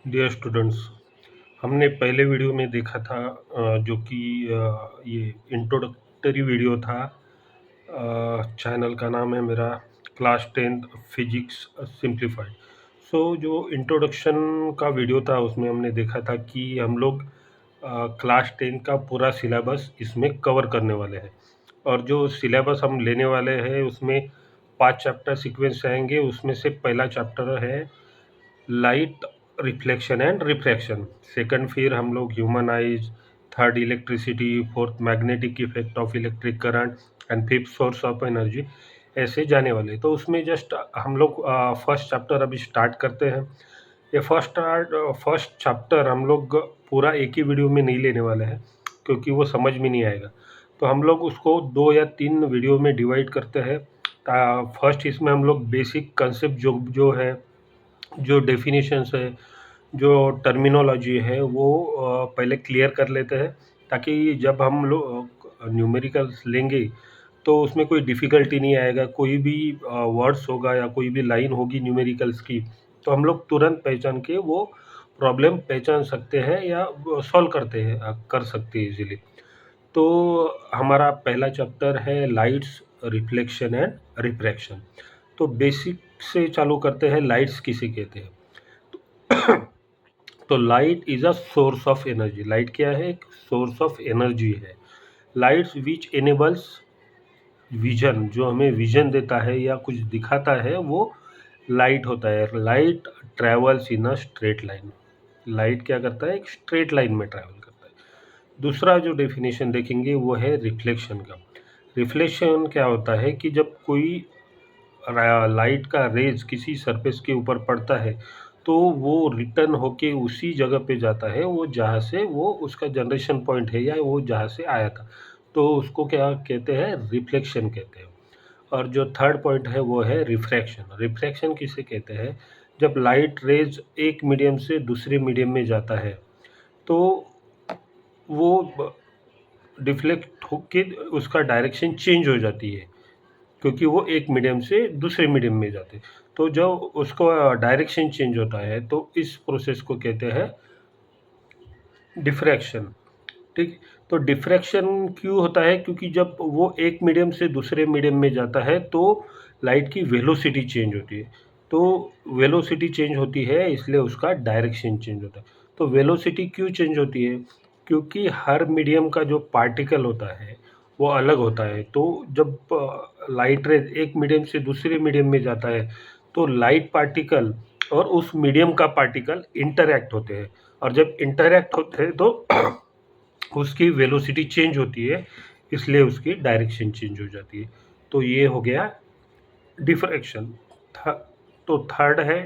Dear students, हमने पहले video में देखा था जो कि ये इंट्रोडक्टरी वीडियो था। चैनल का नाम है मेरा क्लास 10th फिजिक्स सिंप्लीफाइड। जो इंट्रोडक्शन का वीडियो था उसमें हमने देखा था कि हम लोग क्लास 10 का पूरा सिलेबस इसमें कवर करने वाले हैं। और जो सिलेबस हम लेने वाले हैं उसमें 5 चैप्टर सीक्वेंस आएंगे। उसमें से पहला चैप्टर है light reflection and refraction. Second फिर हम लोग human eyes, third electricity, fourth magnetic effect of electric current and fifth source of energy, ऐसे जाने वाले। तो उसमें जस्ट हम लोग फर्स्ट चैप्टर अभी स्टार्ट करते हैं। ये फर्स्ट चैप्टर हम लोग पूरा एक ही वीडियो में नहीं लेने वाले हैं क्योंकि वो समझ में नहीं आएगा। तो हम लोग उसको 2 या 3 वीडियो में डिवाइड करते हैं। फर्स्ट इसमें हम लोग बेसिक कंसेप्ट जो जो है, जो डेफिनेशंस है, जो टर्मिनोलॉजी है वो पहले क्लियर कर लेते हैं, ताकि जब हम लोग न्यूमेरिकल्स लेंगे तो उसमें कोई डिफ़िकल्टी नहीं आएगा। कोई भी वर्ड्स होगा या कोई भी लाइन होगी न्यूमेरिकल्स की, तो हम लोग तुरंत पहचान के वो प्रॉब्लम पहचान सकते हैं या सॉल्व कर सकते हैं इजीली। तो हमारा पहला चैप्टर है लाइट्स, रिफ्लेक्शन एंड रिफ्रैक्शन। तो बेसिक से चालू करते हैं। लाइट्स किसे कहते हैं? तो light is a source of energy. Light क्या है? एक सोर्स ऑफ एनर्जी है। लाइट्स विच एनेबल्स विजन, जो हमें विजन देता है या कुछ दिखाता है, वो लाइट होता है। Light travels in a straight line. Light क्या करता है? एक स्ट्रेट लाइन में ट्रैवल करता है। दूसरा जो डेफिनेशन देखेंगे वो है रिफ्लेक्शन का। रिफ्लेक्शन क्या होता है कि जब कोई लाइट का रेज किसी सरफेस के ऊपर पड़ता है तो वो रिटर्न होके उसी जगह पे जाता है, वो जहाँ से वो उसका जनरेशन पॉइंट है या वो जहाँ से आया था, तो उसको क्या कहते हैं? रिफ्लेक्शन कहते हैं। और जो थर्ड पॉइंट है वो है रिफ्रैक्शन। रिफ्रैक्शन किसे कहते हैं? जब लाइट रेज एक मीडियम से दूसरे मीडियम में जाता है तो वो डिफ्लेक्ट होके उसका डायरेक्शन चेंज हो जाती है, क्योंकि वो एक मीडियम से दूसरे मीडियम में जाते हैं। तो जब उसको डायरेक्शन चेंज होता है तो इस प्रोसेस को कहते हैं डिफ्रैक्शन। ठीक। तो डिफ्रैक्शन क्यों होता है? क्योंकि जब वो एक मीडियम से दूसरे मीडियम में जाता है तो लाइट की वेलोसिटी चेंज होती है। तो वेलोसिटी चेंज होती है इसलिए उसका डायरेक्शन चेंज होता है। तो वेलोसिटी क्यों चेंज होती है? क्योंकि हर मीडियम का जो पार्टिकल होता है वो अलग होता है। तो जब लाइट रेज एक मीडियम से दूसरे मीडियम में जाता है तो लाइट पार्टिकल और उस मीडियम का पार्टिकल इंटरैक्ट होते हैं, और जब इंटरैक्ट होते हैं तो उसकी वेलोसिटी चेंज होती है, इसलिए उसकी डायरेक्शन चेंज हो जाती है। तो ये हो गया डिफ्रैक्शन। तो थर्ड है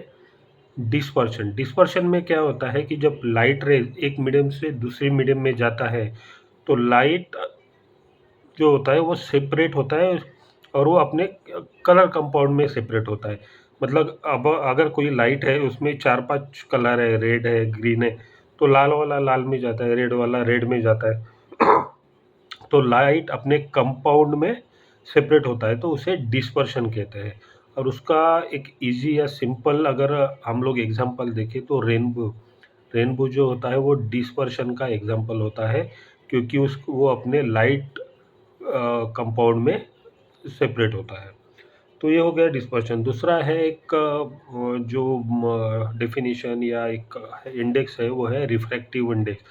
डिस्पर्शन। डिस्पर्शन में क्या होता है कि जब लाइट रेज एक मीडियम से दूसरे मीडियम में जाता है तो लाइट जो होता है वो सेपरेट होता है और वो अपने कलर कंपाउंड में सेपरेट होता है। मतलब अब अगर कोई लाइट है उसमें 4-5 कलर है, रेड है, ग्रीन है, तो लाल वाला लाल में जाता है, रेड वाला रेड में जाता है। तो लाइट अपने कंपाउंड में सेपरेट होता है, तो उसे डिस्पर्शन कहते हैं। और उसका एक इजी या सिंपल अगर हम लोग एग्जांपल देखें तो रेनबो। रेनबो जो होता है वो डिस्पर्शन का एग्जांपल होता है, क्योंकि उसको वो अपने लाइट कंपाउंड में सेपरेट होता है। तो ये हो गया डिस्पर्शन। दूसरा है एक जो डेफिनेशन या एक इंडेक्स है वो है refractive index.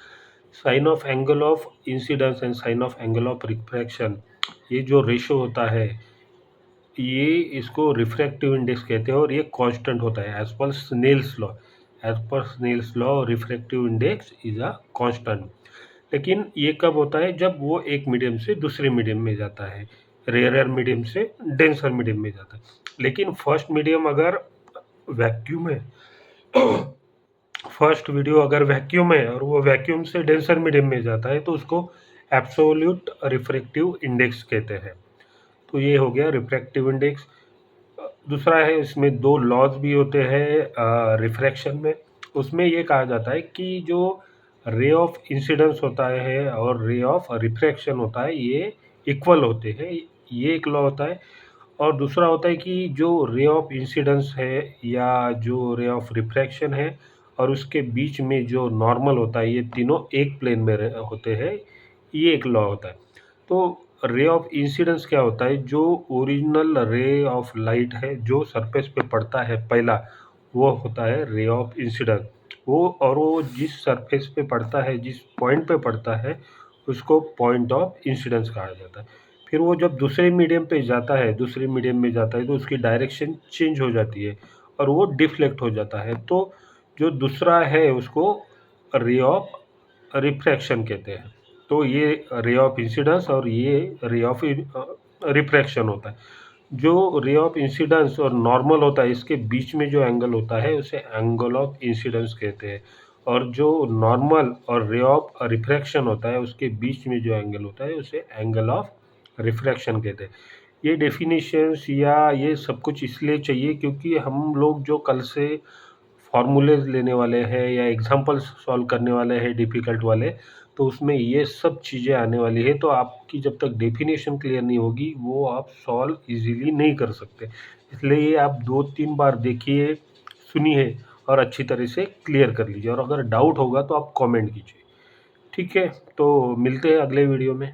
Sine of angle of incidence and sine of angle of refraction, ये जो रेशो होता है ये इसको रिफ्रैक्टिव इंडेक्स कहते हैं, और ये कांस्टेंट होता है एज पर स्नेल्स लॉ। एज पर Snell's law refractive index is a constant. लेकिन ये कब होता है? जब वो एक मीडियम से दूसरे मीडियम में जाता है, रेयर मीडियम से डेंसर मीडियम में जाता है। लेकिन फर्स्ट मीडियम अगर वैक्यूम है, फर्स्ट वीडियो अगर वैक्यूम है और वो वैक्यूम से डेंसर मीडियम में जाता है तो उसको एब्सोल्यूट रिफ्रैक्टिव इंडेक्स कहते हैं। तो ये हो गया रिफ्रैक्टिव इंडेक्स। दूसरा है, इसमें दो लॉज भी होते हैं रिफ्रैक्शन में। उसमें ये कहा जाता है कि जो रे ऑफ इंसिडेंस होता है और रे ऑफ रिफ्रैक्शन होता है ये इक्वल होते हैं, ये एक लॉ होता है। और दूसरा होता है कि जो रे ऑफ इंसिडेंस है या जो रे ऑफ रिफ्रैक्शन है और उसके बीच में जो नॉर्मल होता है, ये तीनों एक प्लेन में होते हैं, ये एक लॉ होता है। तो रे ऑफ इंसिडेंस क्या होता है, जो ओरिजिनल रे ऑफ लाइट है जो सरफेस पे पड़ता है पहला, वो होता है रे ऑफ इंसिडेंस। वो जिस सरफेस पे पड़ता है, जिस पॉइंट पे पड़ता है, उसको पॉइंट ऑफ इंसिडेंस कहा जाता है। फिर वो जब दूसरे मीडियम पे जाता है, दूसरे मीडियम में जाता है, तो उसकी डायरेक्शन चेंज हो जाती है और वो डिफ्लेक्ट हो जाता है। तो जो दूसरा है उसको रे ऑफ रिफ्रैक्शन कहते हैं। तो ये रे ऑफ इंसिडेंस और ये रे ऑफ रिफ्रैक्शन होता है। जो रे ऑफ इंसिडेंस और नॉर्मल होता है, इसके बीच में जो एंगल होता है उसे एंगल ऑफ इंसिडेंस कहते हैं। और जो नॉर्मल और रे ऑफ रिफ्रैक्शन होता है, उसके बीच में जो एंगल होता है उसे एंगल ऑफ रिफ्रैक्शन कहते हैं। ये डेफिनेशंस या ये सब कुछ इसलिए चाहिए क्योंकि हम लोग जो कल से फॉर्मूलेज लेने वाले हैं या एग्जांपल्स सॉल्व करने वाले हैं डिफ़िकल्ट वाले, तो उसमें ये सब चीज़ें आने वाली है। तो आपकी जब तक डेफिनेशन क्लियर नहीं होगी, वो आप सॉल्व ईज़िली नहीं कर सकते। इसलिए ये आप 2-3 बार देखिए, सुनिए और अच्छी तरह से क्लियर कर लीजिए, और अगर डाउट होगा तो आप कमेंट कीजिए। ठीक है? तो मिलते हैं अगले वीडियो में।